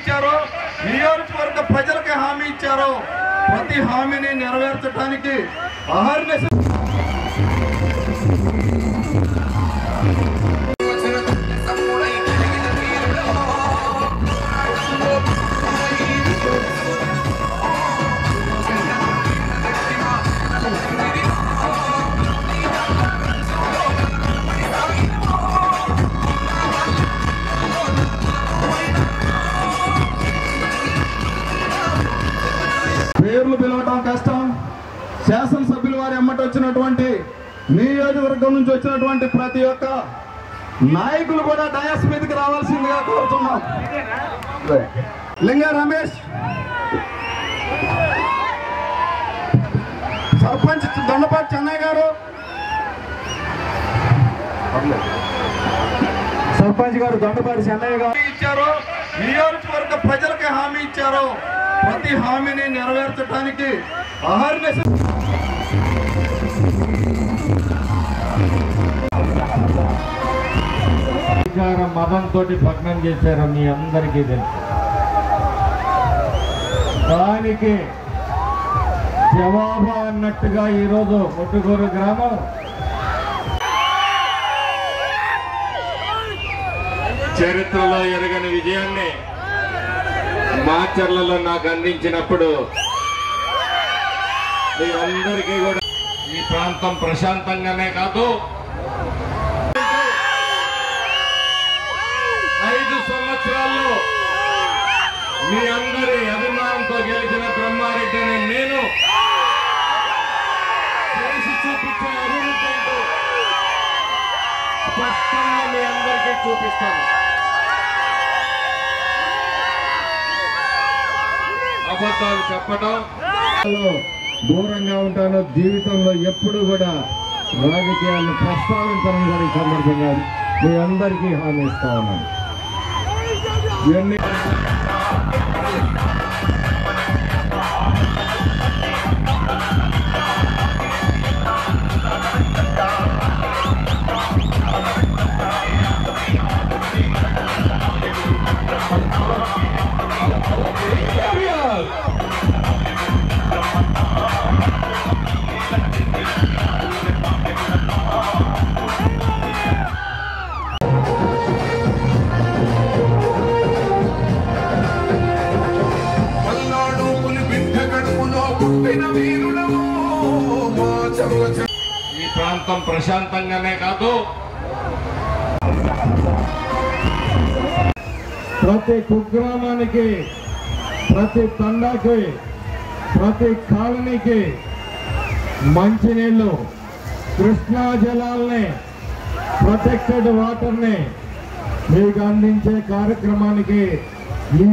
ఇచ్చారో, నియోజకవర్గ ప్రజలకు హామీ ఇచ్చారో ప్రతి హామీని నెరవేర్చడానికి అహర్నిశ పేర్లు పిలవటం కష్టం. శాసనసభ్యుల వారి ఎమ్మట వచ్చినటువంటి నియోజకవర్గం నుంచి వచ్చినటువంటి ప్రతి ఒక్క నాయకులు కూడా డయాస్ మీదకి రావాల్సిందిగా కోరుతున్నాం. లింగా రమేష్, సర్పంచ్ దొండపాటి చెన్నయ్య గారు, సర్పంచ్ గారు దొండపాటి చెన్నయ్య గారు ఇచ్చారో, నియోజకవర్గ ప్రజలకు హామీ ఇచ్చారో ప్రతి హామీని నెరవేర్చడానికి అహర్నిశ మతంతో భగ్నం చేశారో మీ అందరికీ తెలుసు. దానికి జవాబు అన్నట్టుగా ఈరోజు ముట్టుగూరు గ్రామం చరిత్రలో ఎరగని విజయాన్ని మాచర్లలో నాకు అందించినప్పుడు మీ అందరికీ కూడా ఈ ప్రాంతం ప్రశాంతంగానే కాదు, 5 సంవత్సరాల్లో మీ అందరి అభిమానంతో గెలిచిన బ్రహ్మారెడ్డిని నేను చేసి చూపించే అభివృద్ధితో స్పష్టంగా మీ అందరికీ చూపిస్తాను. అబద్ధాలు చెప్పడం దూరంగా ఉంటాను. జీవితంలో ఎప్పుడు కూడా రాజకీయాలను ప్రస్తావించడం కూడా ఈ సందర్భంగా మీ అందరికీ హామీ ఇస్తా ఉన్నాను. ఇవన్నీ ఈ ప్రాంతం ప్రశాంతంగానే కాదు, ప్రతి కుగ్రామానికి, ప్రతి తండాకి, ప్రతి కాలనీకి మంచినీళ్లు, కృష్ణా జలాల్ని, ప్రొటెక్టెడ్ వాటర్ని మీకు అందించే కార్యక్రమానికి ఈ